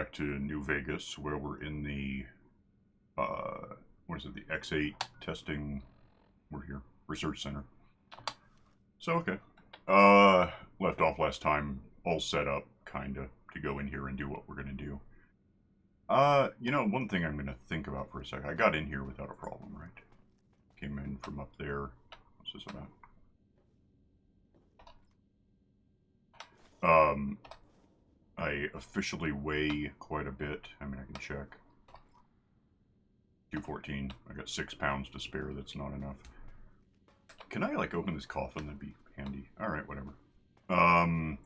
back to New Vegas, where we're in the, what is it, the X8 testing, we're here, research center. So, okay. Left off last time, all set up, kinda, to go in here and do what we're gonna do. You know, one thing I'm gonna think about for a second. I got in here without a problem, right? Came in from up there. What's this about? I officially weigh quite a bit. I mean, I can check. 214. I got 6 pounds to spare. That's not enough. Can I, like, open this coffin? That'd be handy. Alright, whatever. I'm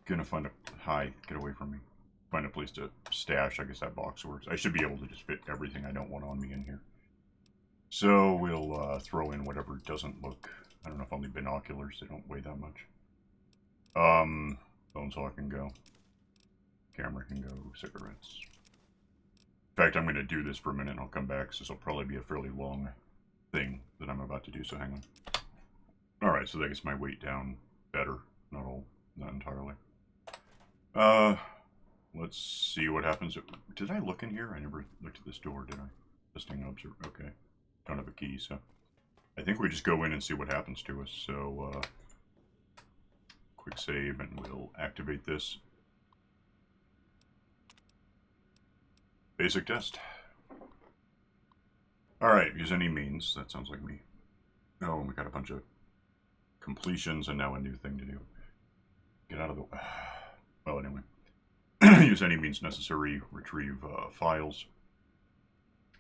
gonna find a... Hi, get away from me. Find a place to stash. I guess that box works. I should be able to just fit everything I don't want on me in here. So we'll throw in whatever doesn't look... I don't know if only binoculars. They don't weigh that much. Bone saw can go. Camera can go. Cigarettes. In fact, I'm going to do this for a minute and I'll come back. So this will probably be a fairly long thing that I'm about to do, so hang on. Alright, so that gets my weight down better. Not all, not entirely. Let's see what happens. Did I look in here? I never looked at this door, did I? Testing observe. Okay. Don't have a key, so I think we just go in and see what happens to us. So, quick save and we'll activate this. Basic test. Alright, use any means. That sounds like me. Oh, we got a bunch of completions and now a new thing to do. Get out of the... Well, anyway. Use any means necessary. Retrieve files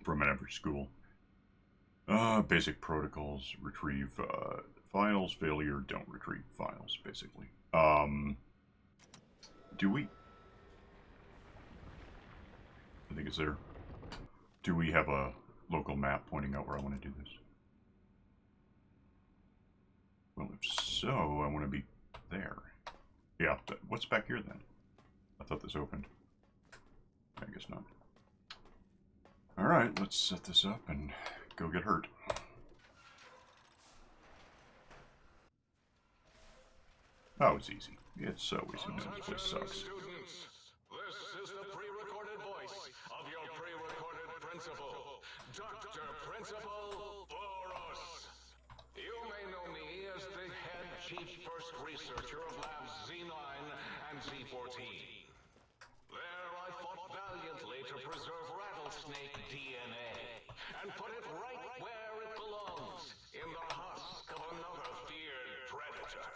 from an average school. Basic protocols. Retrieve files. Failure. Don't retrieve files, basically. Do we... I think it's there. Do we have a local map pointing out where I want to do this? Well, if so, I want to be there. Yeah, what's back here then? I thought this opened. I guess not. Alright, let's set this up and go get hurt. Oh, it's easy. It's so easy. Man, this place sucks. This is the pre-recorded voice of your pre-recorded principal, Dr. Principal Boros. You may know me as the head chief first researcher of Labs Z9 and Z14. There I fought valiantly to preserve rattlesnake DNA and put it right where it belongs, in the husk of another feared predator.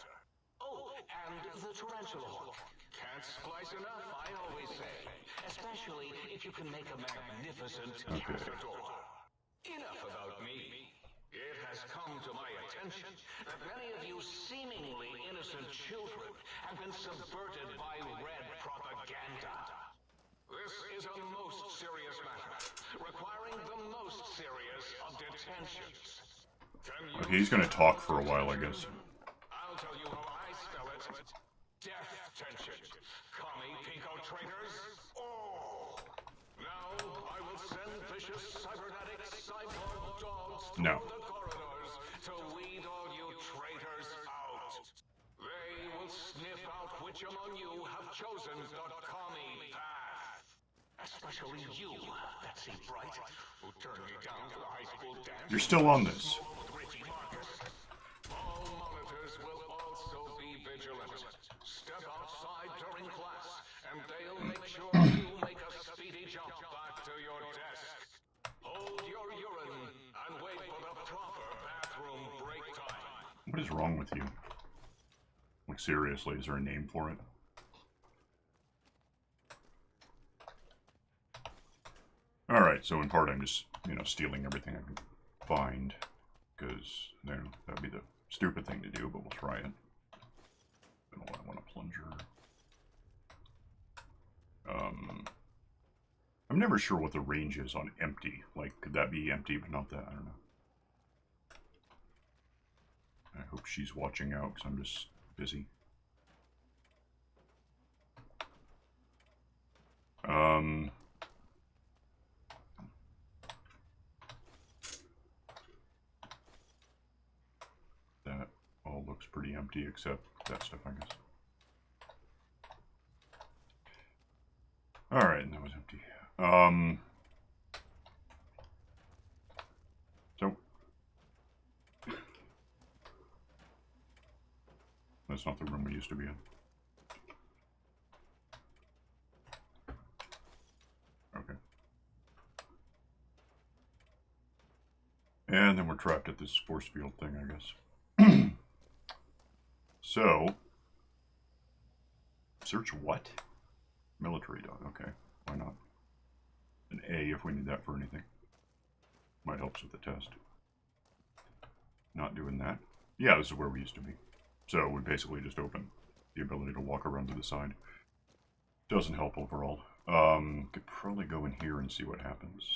Oh, and the tarantula hook. Can't splice enough, I always say. Especially if you can make a magnificent cazador. Enough about me. It has come to my attention that many of you seemingly innocent children have been subverted by red propaganda. This is a most serious matter, requiring the most serious of detentions. Okay, he's gonna talk for a while, I guess. I'll tell you how I spell it. Death tension. Commie pinko traitors. Oh! Now I will send vicious cybernetic cyborg dogs No. through the corridors to weed all you traitors out. They will sniff out which among you have chosen the commie path. Especially you, Betsy Bright, who turned me down to the high school dance. You're still on this. With Richie Marcus. All monitors will also be vigilant. Step outside during class, and they'll make sure you make a speedy jump back to your desk. Hold your urine and wait for the proper bathroom break time. What is wrong with you? Like, seriously, is there a name for it? Alright, so in part I'm just, you know, stealing everything I can find. Because, you know, that'd be the stupid thing to do, but we'll try it. I want a plunger. I'm never sure what the range is on empty. Like, could that be empty but not that? I don't know. I hope she's watching out because I'm just busy. That all looks pretty empty except that stuff, I guess. Alright, that was empty. So. That's not the room we used to be in. Okay. And then we're trapped at this force field thing, I guess. So. Search what? Military dog. Okay. Why not? An A if we need that for anything. Might help us with the test. Not doing that. Yeah, this is where we used to be. So we basically just open the ability to walk around to the side. Doesn't help overall. Could probably go in here and see what happens.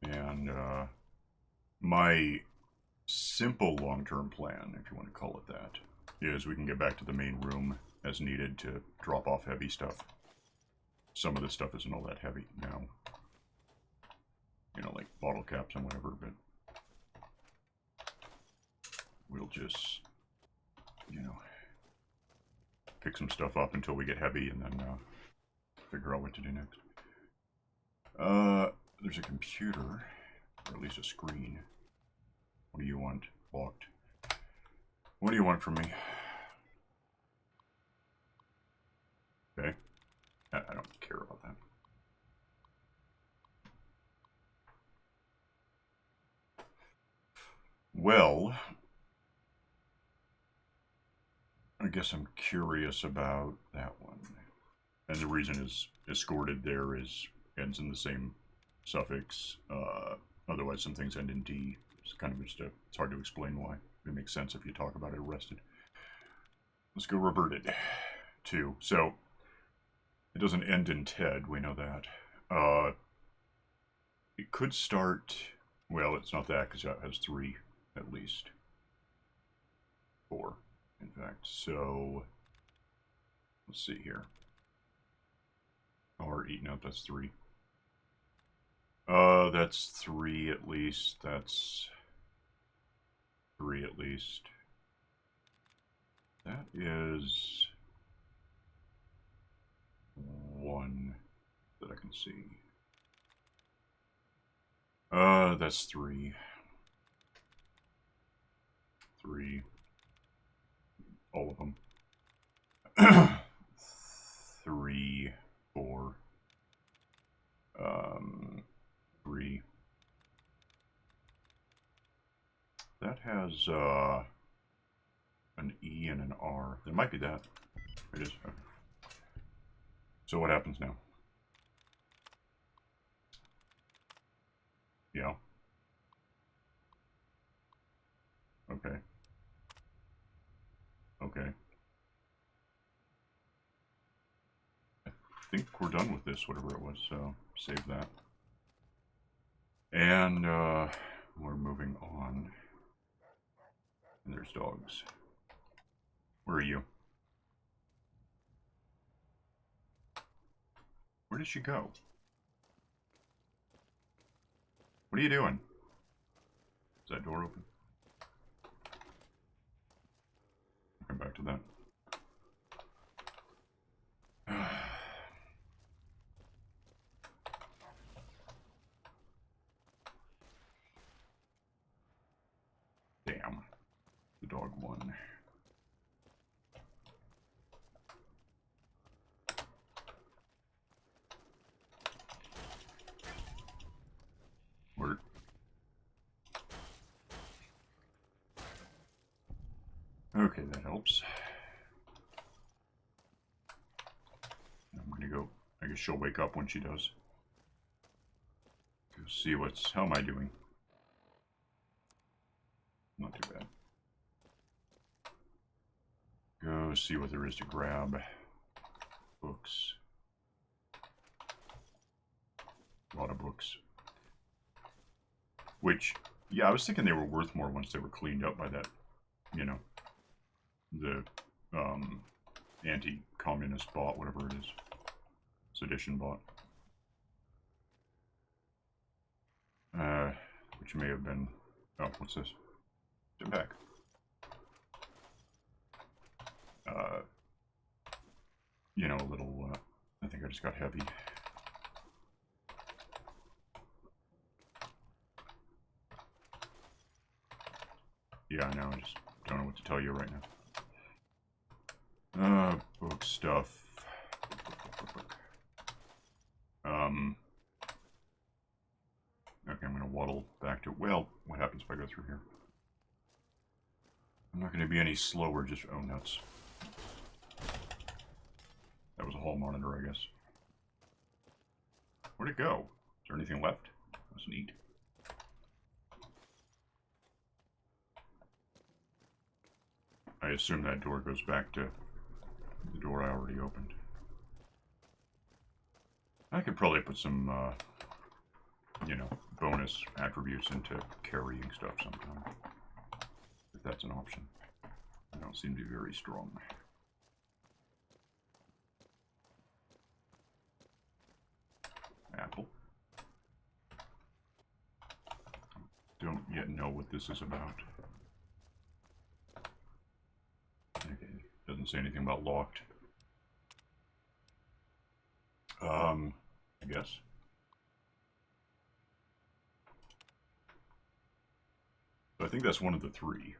And my simple long-term plan, if you want to call it that, is we can get back to the main room as needed to drop off heavy stuff. Some of this stuff isn't all that heavy now. You know, like bottle caps and whatever, but we'll just, you know, pick some stuff up until we get heavy and then figure out what to do next. There's a computer, or at least a screen. What do you want? Locked. What do you want from me? Okay. I don't care about that. Well, I guess I'm curious about that one. And the reason is escorted there is ends in the same suffix. Otherwise, some things end in D. It's kind of just it's hard to explain why. It makes sense if you talk about it arrested. Let's go reverted. 2. So, it doesn't end in Ted, we know that. It could start... Well, it's not that, because that has 3, at least. 4, in fact. So, let's see here. Or eaten up, that's 3. That's 3 at least. That's 3 at least. That is 1 that I can see. That's 3. 3. All of them. 3, 4. 3. That has an E and an R. There might be that. It is. Okay. So what happens now? Yeah. Okay. Okay. I think we're done with this, whatever it was, so save that. And we're moving on. And there's dogs. Where are you? Where did she go? What are you doing? Is that door open? I'll come back to that. Damn. The dog won. Word. Okay, that helps. I'm gonna go. I guess she'll wake up when she does. Go see what's. How am I doing? Not too bad. Go see what there is to grab. Books. A lot of books. Which, yeah, I was thinking they were worth more once they were cleaned up by that, you know, the anti-communist bot, whatever it is. Sedition bot. Which may have been... Oh, what's this? Get back. you know, a little, I think I just got heavy. Yeah, I know, I just don't know what to tell you right now. Book stuff. Okay, I'm gonna waddle back to, well, what happens if I go through here? I'm not gonna be any slower, just, oh nuts. That was a hall monitor, I guess. Where'd it go? Is there anything left? That's neat. I assume that door goes back to the door I already opened. I could probably put some, you know, bonus attributes into carrying stuff sometime. If that's an option. I don't seem to be very strong. Apple. Don't yet know what this is about. Okay, doesn't say anything about locked. I guess. So I think that's one of the three.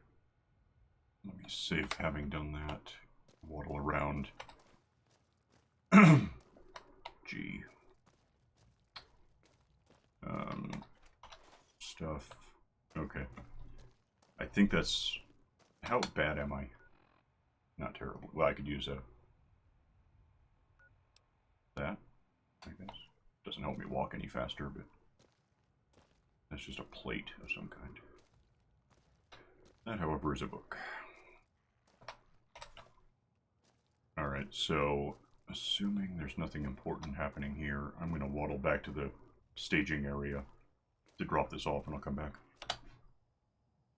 Let me save having done that. Waddle around. G. Stuff. Okay. I think that's... How bad am I? Not terrible. Well, I could use that, I guess. Doesn't help me walk any faster, but... That's just a plate of some kind. That, however, is a book. Alright, so... Assuming there's nothing important happening here, I'm going to waddle back to the staging area to drop this off, and I'll come back.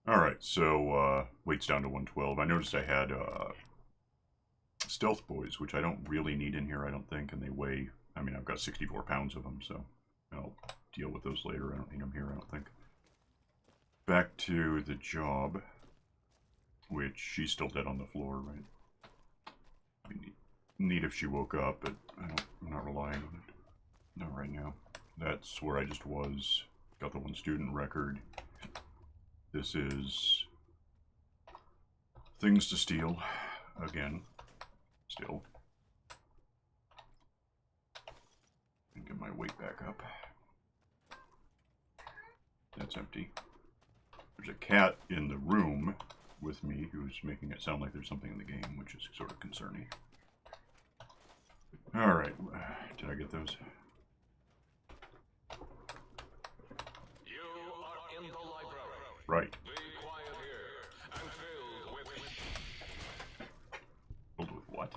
Alright, so, weight's down to 112. I noticed I had, Stealth Boys, which I don't really need in here, I don't think, and they weigh... I mean, I've got 64 pounds of them, so I'll deal with those later. I don't need them here, I don't think. Back to the job, which she's still dead on the floor, right? Neat if she woke up, but I'm not relying on it. Not right now. That's where I just was. Got the one student record. This is things to steal. Again. Still. And get my weight back up. That's empty. There's a cat in the room with me who's making it sound like there's something in the game, which is sort of concerning. Alright, did I get those? You are in the library. Right. Be quiet here and Filled with what?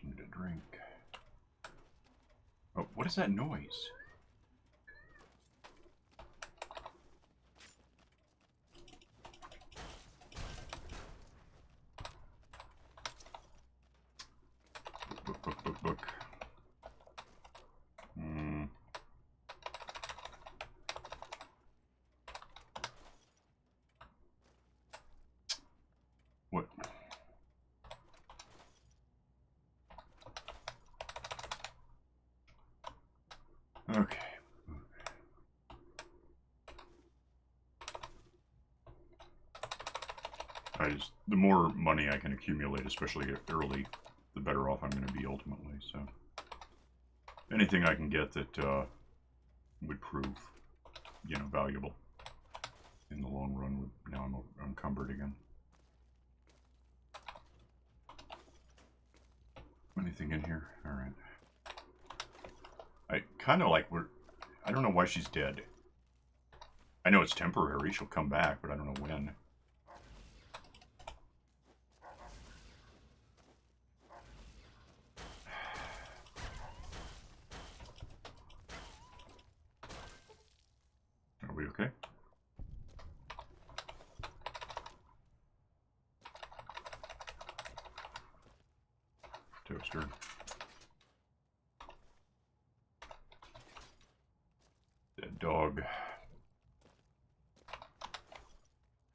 Need a drink. Oh, what is that noise? Book. What? Okay. The more money I can accumulate, especially early, the better off I'm going to be ultimately, so. Anything I can get that would prove, you know, valuable in the long run. Now I'm encumbered again. Anything in here? Alright. I kind of like I don't know why she's dead. I know it's temporary, she'll come back, but I don't know when. Are we okay? Toaster. Dead dog. dog.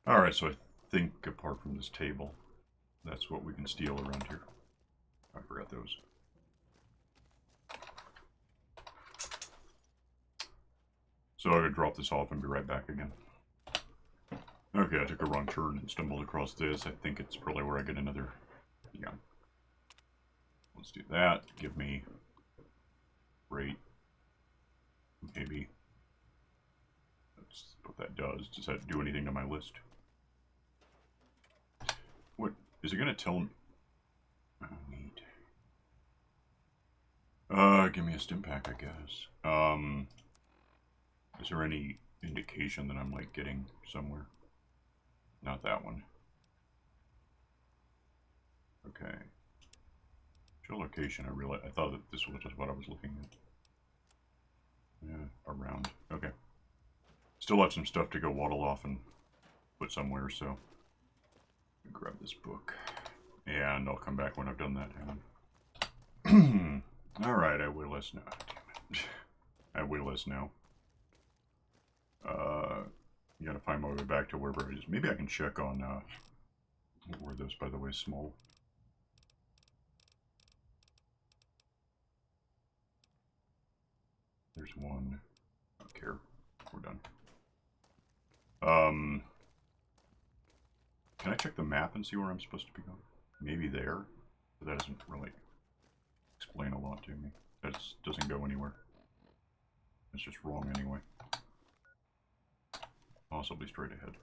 Alright, so I think apart from this table, that's what we can steal around here. I forgot those. So I'm going to drop this off and be right back again. Okay, I took a wrong turn and stumbled across this. I think it's probably where I get another... Yeah. Let's do that. Give me... Rate. Maybe. That's what that does. Does that do anything to my list? What? Is it going to tell me? Oh, neat. Give me a stim pack, I guess. Is there any indication that I'm, like, getting somewhere? Not that one. Okay. Show location, I thought that this was just what I was looking at. Yeah, around. Okay. Still have some stuff to go waddle off and put somewhere, so... grab this book. And I'll come back when I've done that. Alright, I weigh less now. Damn it. I weigh less now. You gotta find my way back to wherever it is. Maybe I can check on, what were those, by the way, small? There's one. I don't care. We're done. Can I check the map and see where I'm supposed to be going? Maybe there, but that doesn't really explain a lot to me. That doesn't go anywhere. It's just wrong anyway. Possibly straight ahead.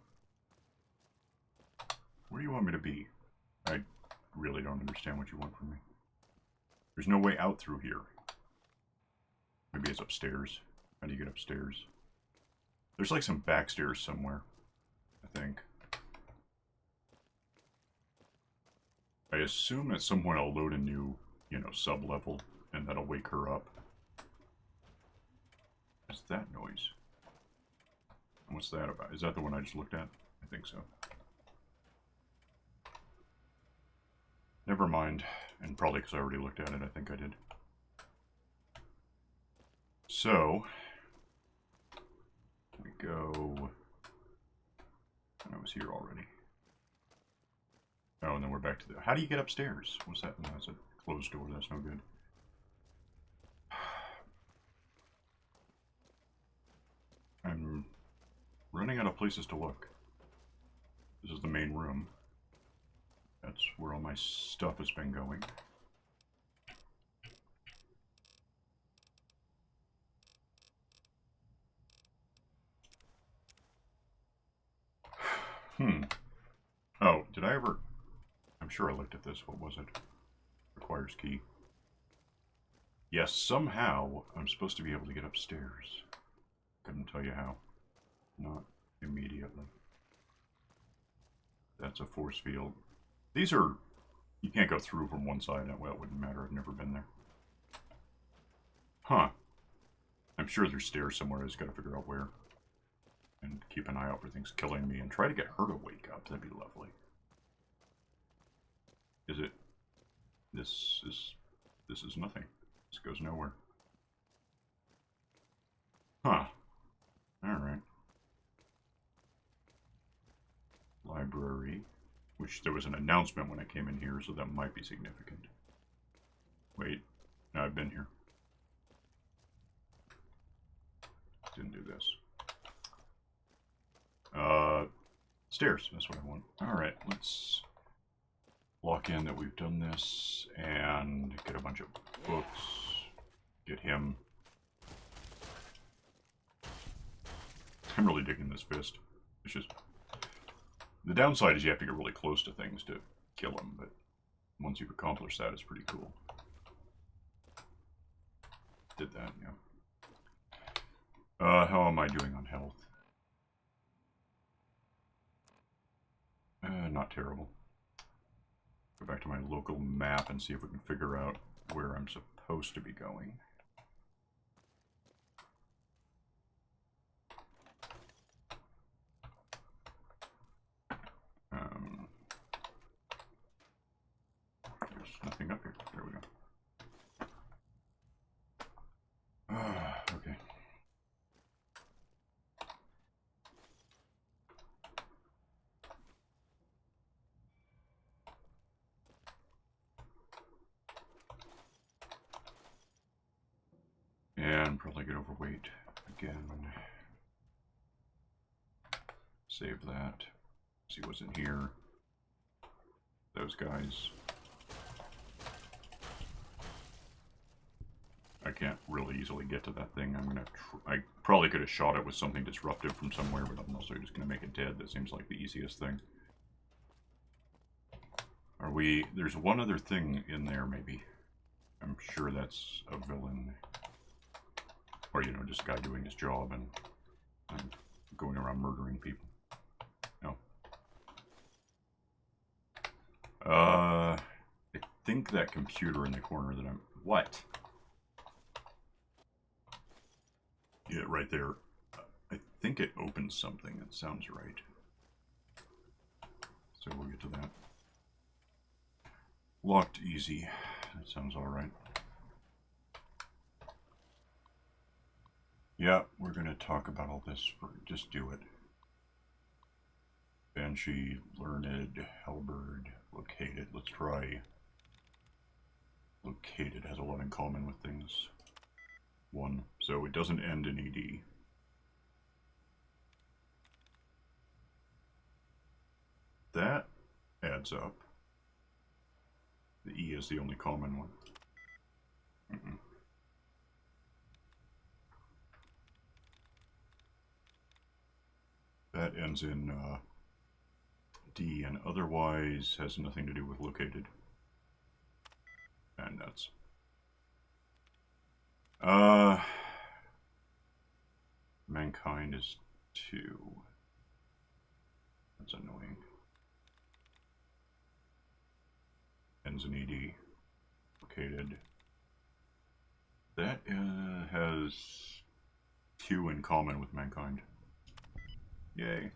Where do you want me to be? I really don't understand what you want from me. There's no way out through here. Maybe it's upstairs. How do you get upstairs? There's like some back stairs somewhere, I think. I assume at some point I'll load a new, you know, sub-level, and that'll wake her up. What's that noise? What's that about? Is that the one I just looked at? I think so. Never mind. And probably because I already looked at it, I think I did. So, we go... I was here already. Oh, and then we're back to the... How do you get upstairs? What's that? No, that's a closed door. That's no good. I'm running out of places to look. This is the main room. That's where all my stuff has been going. Oh, did I ever... I'm sure I looked at this. What was it? Requires key. Yes, somehow I'm supposed to be able to get upstairs. Couldn't tell you how. Not immediately. That's a force field. These are... You can't go through from one side. Well, it wouldn't matter. I've never been there. Huh. I'm sure there's stairs somewhere. I just gotta figure out where. And keep an eye out for things killing me and try to get her to wake up. That'd be lovely. Is it... This is nothing. This goes nowhere. Huh. Alright. Library. Which there was an announcement when I came in here, so that might be significant. Wait. No, I've been here. Didn't do this. Stairs. That's what I want. Alright, let's lock in that we've done this and get a bunch of books. Get him. I'm really digging this fist. It's just... The downside is you have to get really close to things to kill them, but once you've accomplished that, it's pretty cool. Did that, yeah. How am I doing on health? Not terrible. Go back to my local map and see if we can figure out where I'm supposed to be going. There's nothing up here. There we go. Okay. probably get overweight again. Save that. See what's in here. Those guys. I can't really easily get to that thing. I probably could have shot it with something disruptive from somewhere, but I'm also just gonna make it dead. That seems like the easiest thing. Are we... There's one other thing in there, maybe. I'm sure that's a villain. Or, you know, just a guy doing his job and going around murdering people. No. I think that computer in the corner that I'm... What? Yeah, right there. I think it opens something. That sounds right. So we'll get to that. Locked easy. That sounds alright. Yeah, we're going to talk about all this. Just do it. Banshee, Learned, Halberd, Located. Let's try... Located has a lot in common with things. 1. So it doesn't end in ED. That adds up. The E is the only common one. That ends in D and otherwise has nothing to do with located. And nuts. Mankind is 2. That's annoying. Ends in ED. Located. That has 2 in common with Mankind. Yay.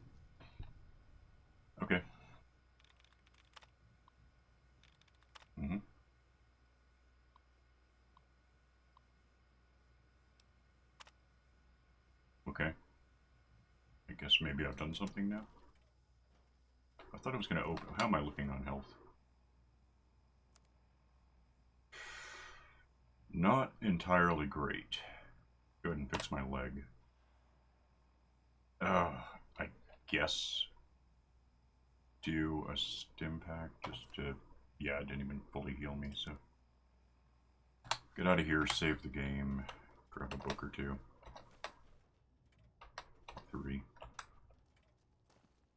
Okay. Okay. I guess maybe I've done something now. I thought it was going to open. How am I looking on health? Not entirely great. Go ahead and fix my leg. I guess do a stim pack just to... Yeah, it didn't even fully heal me, so... Get out of here, save the game, grab a book or 2. 3.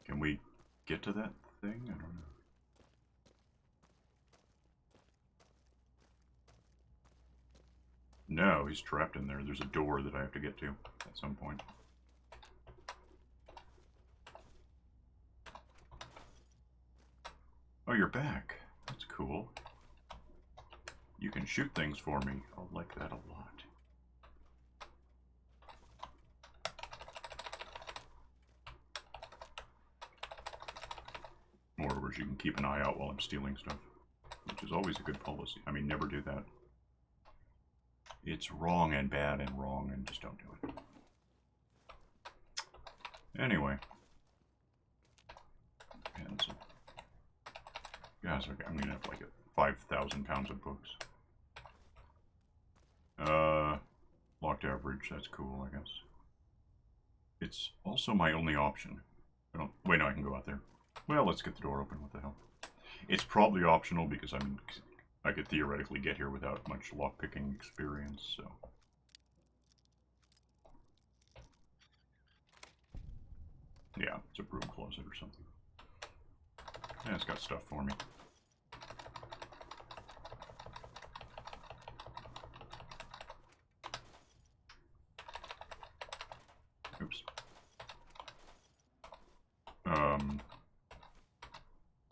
Can we get to that thing? I don't know. No, he's trapped in there. There's a door that I have to get to at some point. Oh, you're back. That's cool. You can shoot things for me. I'll like that a lot. Moreover, you can keep an eye out while I'm stealing stuff, which is always a good policy. I mean, never do that. It's wrong and bad and wrong, and just don't do it. Anyway. Pencil. Guys, okay, I'm gonna have like 5,000 pounds of books. Locked average, that's cool, I guess. It's also my only option. I don't... Wait, no, I can go out there. Well, let's get the door open, what the hell. It's probably optional because, I mean, I could theoretically get here without much lockpicking experience, so... Yeah, it's a broom closet or something. Yeah, it's got stuff for me. Oops.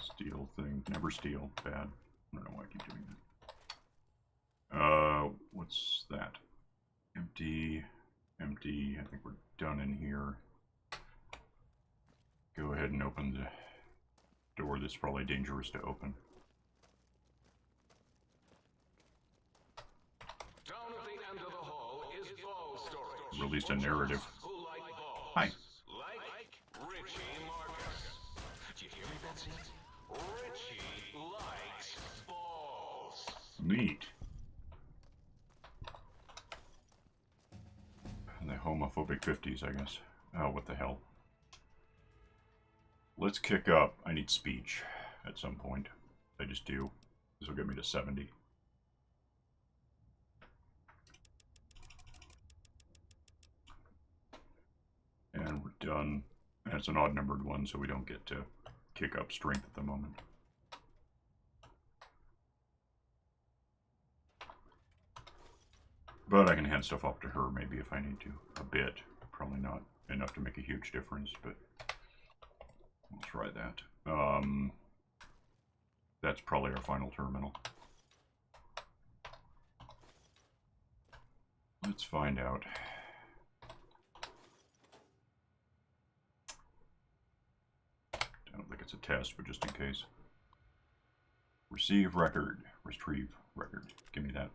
Steal thing. Never steal. Bad. I don't know why I keep doing that. What's that? Empty. Empty. I think we're done in here. Go ahead and open the door that's probably dangerous to open. Down at the end of the hall is ball storage. Released a narrative. Who like balls. Hi. Like Richie Marcus. Do you hear me, Betsy? Richie likes balls. Neat. Homophobic 50s, I guess. Oh, what the hell. Let's kick up. I need speech at some point. I just do. This will get me to 70. And we're done. And it's an odd numbered one, so we don't get to kick up strength at the moment. But I can hand stuff off to her maybe if I need to. A bit. Probably not enough to make a huge difference, but we'll try that. That's probably our final terminal. Let's find out. I don't think it's a test, but just in case. Receive record. Retrieve record. Give me that.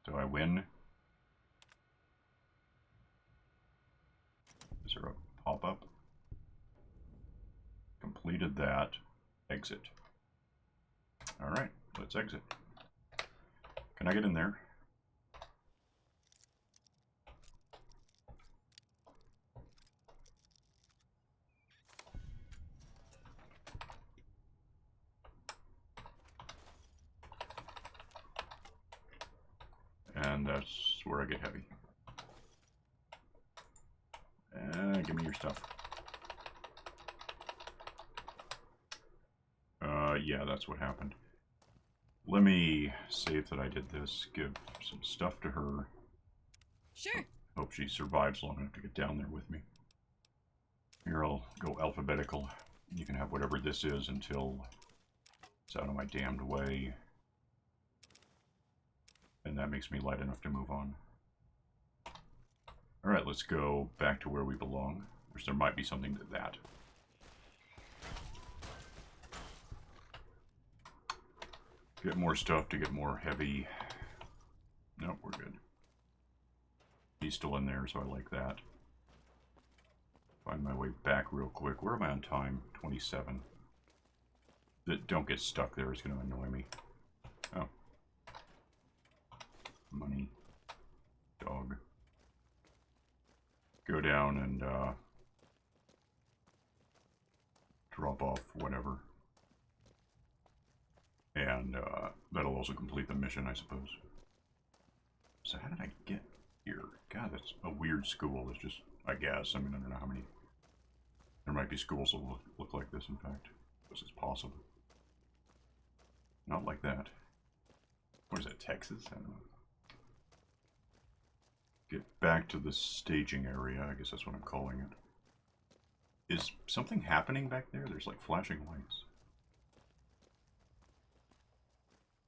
So I win. Is there a pop-up? Completed that. Exit. Alright, let's exit. Can I get in there? And that's where I get heavy. Give me your stuff. Yeah, that's what happened. Let me save that I did this, give some stuff to her. Sure. Hope she survives long enough to get down there with me. Here, I'll go alphabetical. You can have whatever this is until it's out of my damned way. And that makes me light enough to move on. Alright, let's go back to where we belong. Which there might be something to that. Get more stuff to get more heavy. Nope, we're good. He's still in there, so I like that. Find my way back real quick. Where am I on time? 27. Don't get stuck there. It's going to annoy me. Oh. Money. Dog. Go down and drop off whatever. And that'll also complete the mission, I suppose. So how did I get here? God, that's a weird school. It's just, I guess. I mean, I don't know how many. There might be schools that look like this, in fact. This is possible. Not like that. What is that, Texas? I don't know. Get back to the staging area. I guess that's what I'm calling it. Is something happening back there? There's like flashing lights.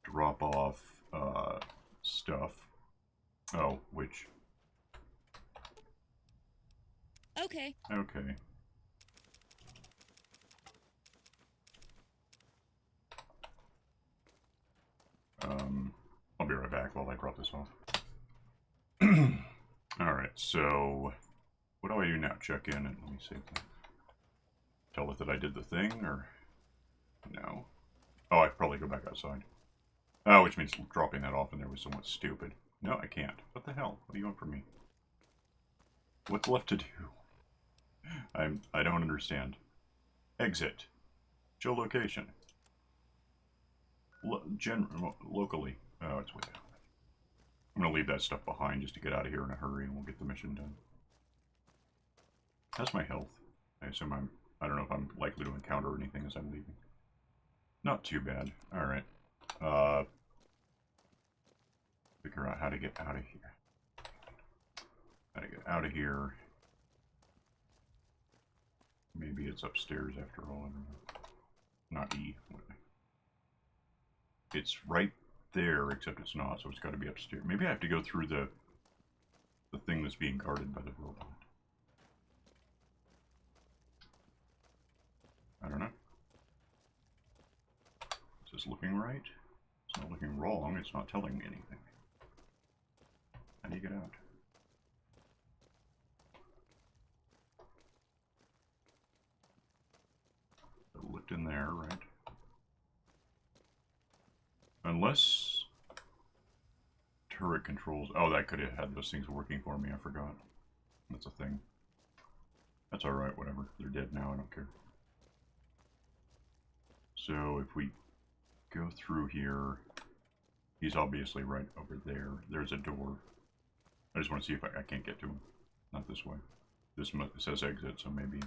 Drop off stuff. Oh, which? Okay. Okay. I'll be right back while I drop this off. Alright, so what do I do now? Check in and let me save that. Tell it that I did the thing, or no? Oh, I probably go back outside. Oh, which means dropping that off in there was somewhat stupid. No, I can't. What the hell? What do you want from me? What's left to do? I don't understand. Exit. Show location. Locally. Oh, it's way down. I'm gonna leave that stuff behind just to get out of here in a hurry, and we'll get the mission done. How's my health? I assume I don't know if I'm likely to encounter anything as I'm leaving. Not too bad. Alright. Figure out how to get out of here. How to get out of here. Maybe it's upstairs after all. I don't know. Not E. It's right there, except it's not, so it's got to be upstairs. Maybe I have to go through the thing that's being guarded by the robot. I don't know. Is this looking right? It's not looking wrong. It's not telling me anything. How do you get out? I looked in there, right? Unless turret controls. Oh, that could have had those things working for me. I forgot. That's a thing. That's alright, whatever. They're dead now, I don't care. So if we go through here, he's obviously right over there. There's a door. I just want to see if I can't get to him. Not this way. This says exit, so maybe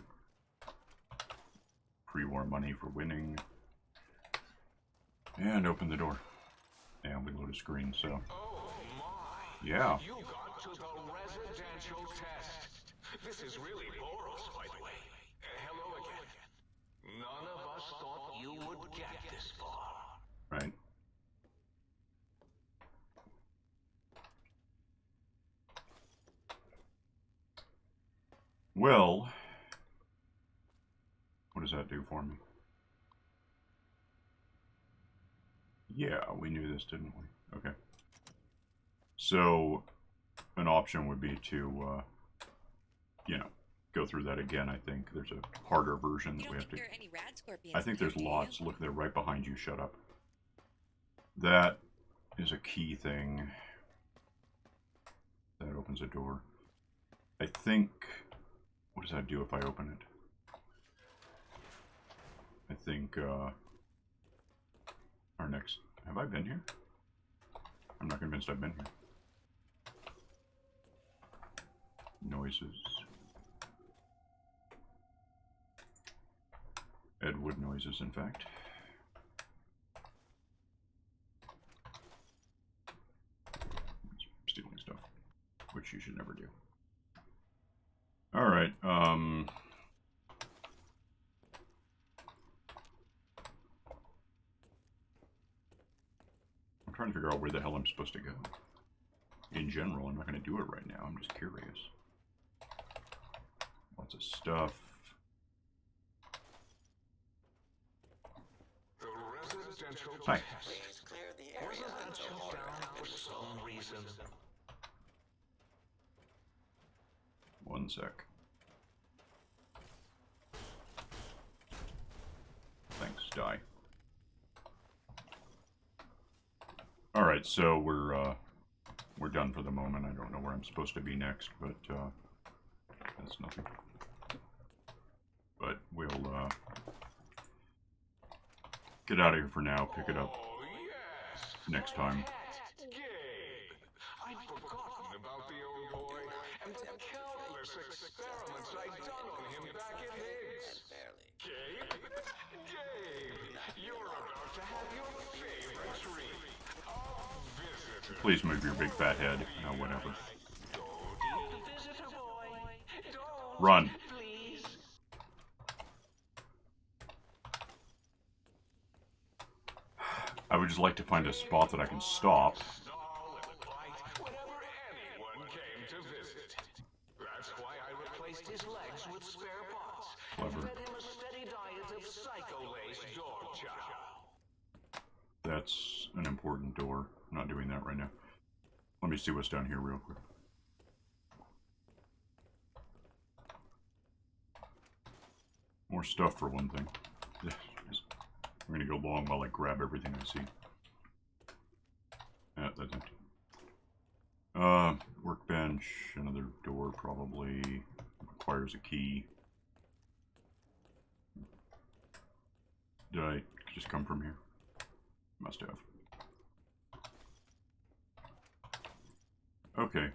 pre-war money for winning. And open the door. And we load a screen, so. Oh my! Yeah. You got to the residential test. This is really Boros, by the way. Hello again. None of us thought you would get this far. Right. Well, what does that do for me? Yeah, we knew this, didn't we? Okay. So, an option would be to, you know, go through that again. I think there's a harder version that we have to. There are any rad scorpions I think in there's here, do lots. you? Look, they're right behind you. Shut up. That is a key thing. That opens a door. I think. What does that do if I open it? I think our next. Have I been here? I'm not convinced I've been here. Noises. Ed Wood noises, in fact. Stealing stuff, which you should never do. All right. I'm trying to figure out where the hell I'm supposed to go. In general, I'm not going to do it right now. I'm just curious. Lots of stuff. The residential Hi. test. Please clear the area Wasn't that until shut order down has for been some restored. reason? 1 sec. Thanks, die. Alright, so we're done for the moment. I don't know where I'm supposed to be next, but that's nothing. But we'll get out of here for now, pick it up Oh, yes. next time. Gabe. I'd forgotten about the old boy and the countless experiments I'd done on him back at Higgs. Barely. Gabe? Gabe, you're about to have your favorite treat. A visitor. Please move your big fat head. No, whatever. Don't eat the visitor, boy. Don't. Run. Please. I would just like to find a spot that I can stop. Snarl and bite whenever anyone came to visit. That's why I replaced his legs with spare parts. Clever. Fed him a steady diet of psycho-laced dog chow. That's an important door. I'm not doing that right now. Let me see what's down here real quick. More stuff for one thing. I'm gonna go long while I grab everything I see. That's empty. Workbench, another door probably requires a key. Did I just come from here? Must have. Okay.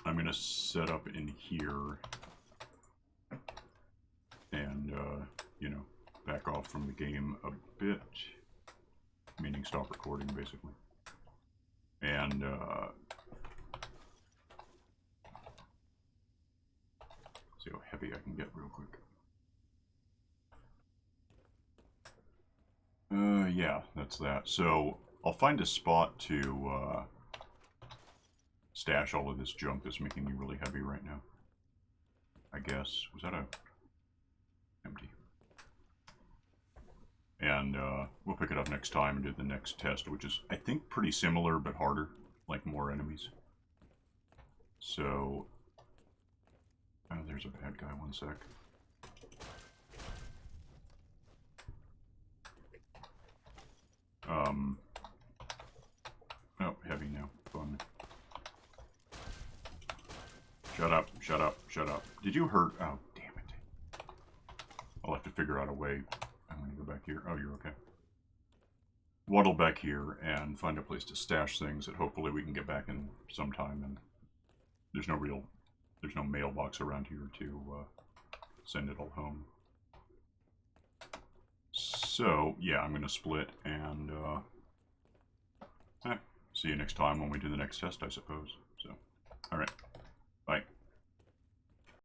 I'm gonna set up in here and, you know, back off from the game a bit, meaning stop recording, basically. And, see how heavy I can get real quick. Yeah, that's that. So, I'll find a spot to, stash all of this junk that's making me really heavy right now. I guess. Was that a... empty. And we'll pick it up next time and do the next test, which is, I think, pretty similar but harder, like more enemies. So, oh, there's a bad guy, 1 sec. Oh, heavy now. Fun. Shut up. Shut up, shut up. Did you hurt? Oh, damn it. I'll have to figure out a way. I'm going to go back here. Oh, you're okay. Waddle back here and find a place to stash things that hopefully we can get back in sometime. And there's no mailbox around here to send it all home. So, yeah, I'm going to split and see you next time when we do the next test, I suppose. So, alright. Bye.